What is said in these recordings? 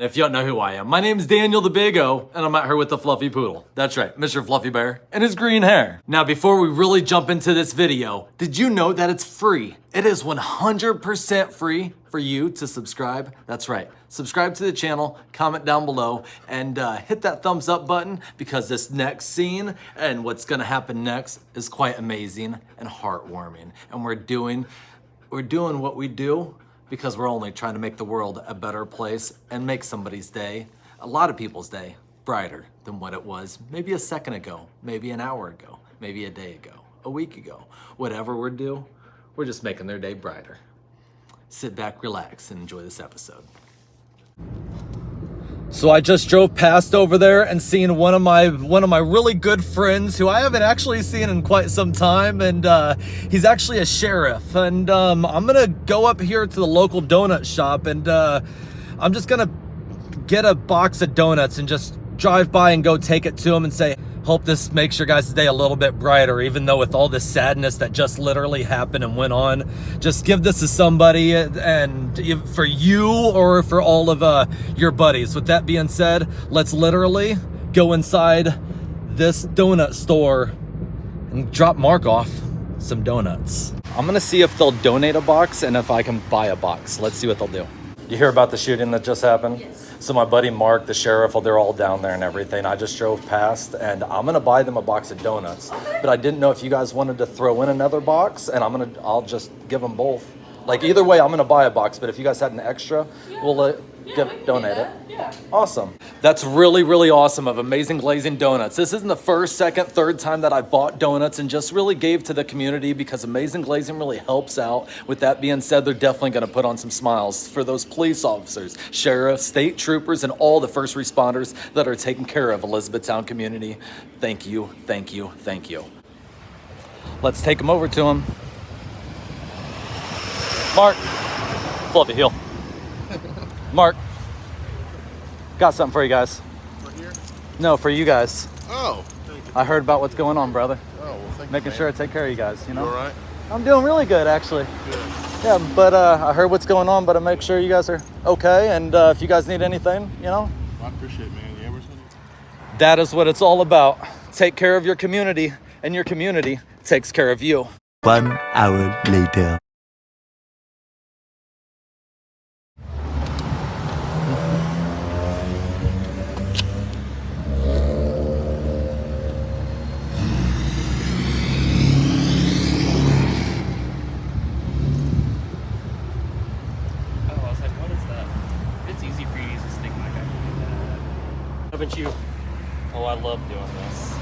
If you don't know who I am, my name is Daniel the Big O, and I'm out here with the Fluffy Poodle. That's right, Mr. Fluffy Bear and his green hair. Now, before we really jump into this video, did you know that it's free? It is 100% free for you to subscribe. That's right, subscribe to the channel, comment down below, and hit that thumbs up button because this next scene and what's gonna happen next is quite amazing and heartwarming. And we're doing what we do because we're only trying to make the world a better place and make somebody's day, a lot of people's day, brighter than what it was maybe a second ago, maybe an hour ago, maybe a day ago, a week ago. Whatever we're doing, we're just making their day brighter. Sit back, relax, and enjoy this episode. So I just drove past over there and seen one of my really good friends who I haven't actually seen in quite some time, and he's actually a sheriff. And I'm gonna go up here to the local donut shop, and I'm just gonna get a box of donuts and just drive by and go take it to him and say, hope this makes your guys' day a little bit brighter, even though with all this sadness that just literally happened and went on. Just give this to somebody, and for you or for all of your buddies. With that being said, let's literally go inside this donut store and drop Mark off some donuts. I'm gonna see if they'll donate a box and if I can buy a box. Let's see what they'll do. You hear about the shooting that just happened? Yes. So my buddy Mark, the sheriff, they're all down there and everything. I just drove past, and I'm gonna buy them a box of donuts. Okay. But I didn't know if you guys wanted to throw in another box, and I'll just give them both. Like either way, I'm gonna buy a box. But if you guys had an extra, we'll donate it. Yeah. Awesome. That's really, really awesome of Amazing Glazing Donuts. This isn't the first, second, third time that I bought donuts and just really gave to the community because Amazing Glazing really helps out. With that being said, they're definitely going to put on some smiles for those police officers, sheriffs, state troopers, and all the first responders that are taking care of Elizabethtown community. Thank you, thank you, thank you. Let's take them over to them. Mark, Fluffy, heel. Mark, got something for you guys. For here? No, for you guys. Oh, thank you. I heard about what's going on, brother. Oh, well, thank you. Making sure I take care of you guys, you know? You all right? I'm doing really good, actually. Good. Yeah, but I heard what's going on, but I make sure you guys are okay, and if you guys need anything, you know? Well, I appreciate it, man. You ever seen That is what it's all about. Take care of your community, and your community takes care of you. 1 hour later. Haven't you? Oh, I love doing this.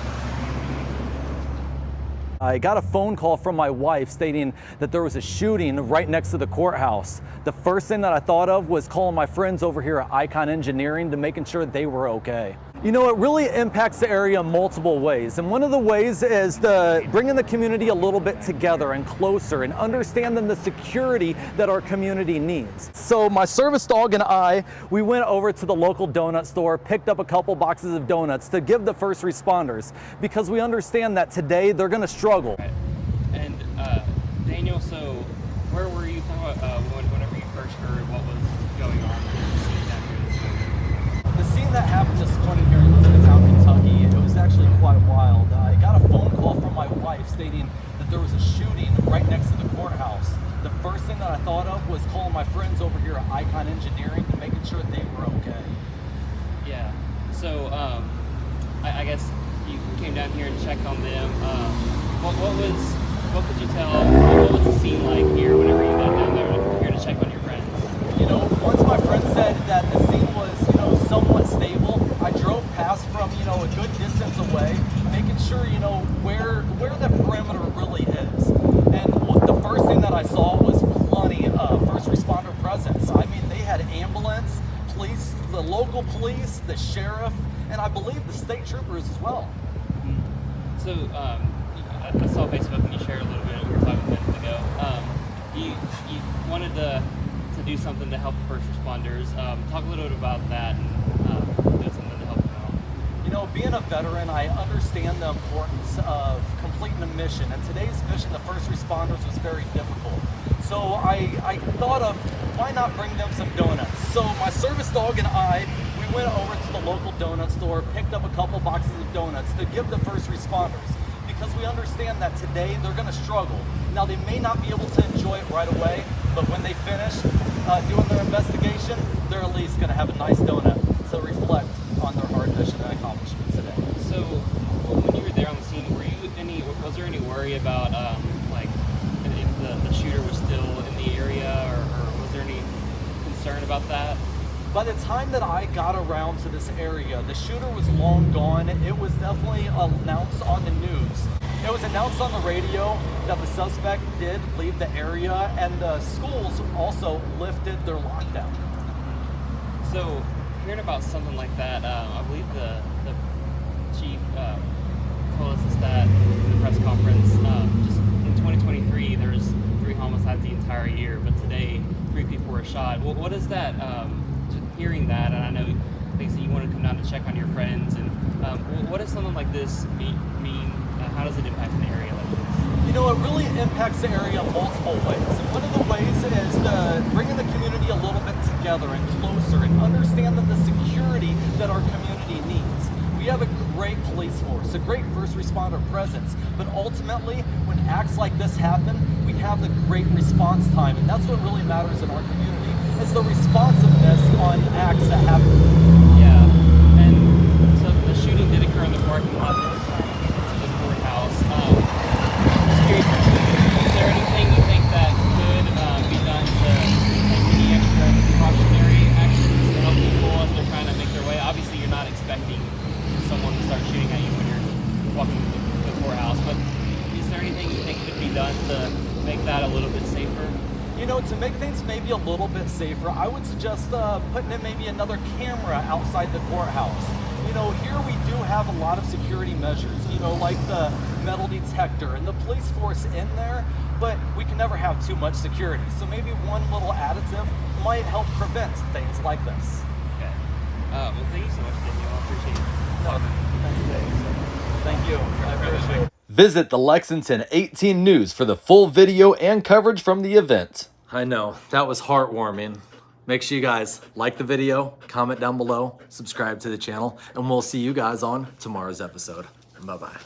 I got a phone call from my wife stating that there was a shooting right next to the courthouse. The first thing that I thought of was calling my friends over here at Icon Engineering to making sure they were okay. You know, it really impacts the area in multiple ways. And one of the ways is bringing the community a little bit together and closer and understanding the security that our community needs. So my service dog and I, we went over to the local donut store, picked up a couple boxes of donuts to give the first responders because we understand that today they're gonna struggle. Right. And Daniel, so where were you talking about whenever you first heard what was going on? The scene that happened this morning here in Elizabethtown, Kentucky, it was actually quite wild. I got a phone call from my wife stating that there was a shooting right next to the courthouse. The first thing that I thought of was calling my friends over here at Icon Engineering to making sure they were okay. Yeah. So I guess you came down here and checked on them. What could you tell? What was the scene like here whenever you got down there here to check on your friends? You know, once my friend said that the scene was, you know, somewhat stable, I drove past from, you know, a good distance away, making sure, you know, where the perimeter really is. And the first thing that I saw was plenty of first responder presence. I mean, they had ambulance, police, the local police, the sheriff, and I believe the state troopers as well. So I saw Facebook and you shared a little bit of what we were talking a minute ago. You wanted to do something to help the first responders. Talk a little bit about that and do something to help them out. You know, being a veteran, I understand the importance of completing a mission. And today's mission, the first responders, was very difficult. So I thought of, why not bring them some donuts? So my service dog and I, we went over to the local donut store, picked up a couple boxes of donuts to give the first responders, because we understand that today they're gonna struggle. Now they may not be able to enjoy it right away, but when they finish doing their investigation, they're at least gonna have a nice donut to reflect on their hard mission and accomplishments today. So, when you were there on the scene, was there any worry about like if the shooter was still in the area, or was there any concern about that? By the time that I got around to this area, the shooter was long gone. It was definitely announced on the news. It was announced on the radio that the suspect did leave the area, and the schools also lifted their lockdown. So, hearing about something like that, I believe the chief told us that in the press conference. Just in 2023, there's 3 homicides the entire year, but today 3 people were shot. What is that? Just hearing that, and I know things that you want to come down to check on your friends, and what does something like this mean? How does it impact an area like this? You know, it really impacts the area in multiple ways. And one of the ways is bringing the community a little bit together and closer, and understanding the security that our community needs. We have a great police force, a great first responder presence, but ultimately, when acts like this happen, we have the great response time, and that's what really matters in our community, is the responsiveness on acts that happen. Yeah, and so the shooting did occur in the parking lot to the courthouse. Just curious, is there anything you think that could be done to take any extra precautionary actions to help people as they're trying to make their way? Obviously, you're not expecting someone to start shooting at you when you're walking to the courthouse, but is there anything you think could be done to make that a little bit safer? You know, to make things maybe a little bit safer, I would suggest putting in maybe another camera outside the courthouse. You know, here we do have a lot of security measures, you know, like the metal detector and the police force in there, but we can never have too much security. So maybe one little additive might help prevent things like this. Okay. Well, thank you so much, Daniel. I appreciate it. Thank you. I appreciate it. Visit the Lexington 18 News for the full video and coverage from the event. I know, that was heartwarming. Make sure you guys like the video, comment down below, subscribe to the channel, and we'll see you guys on tomorrow's episode. Bye-bye.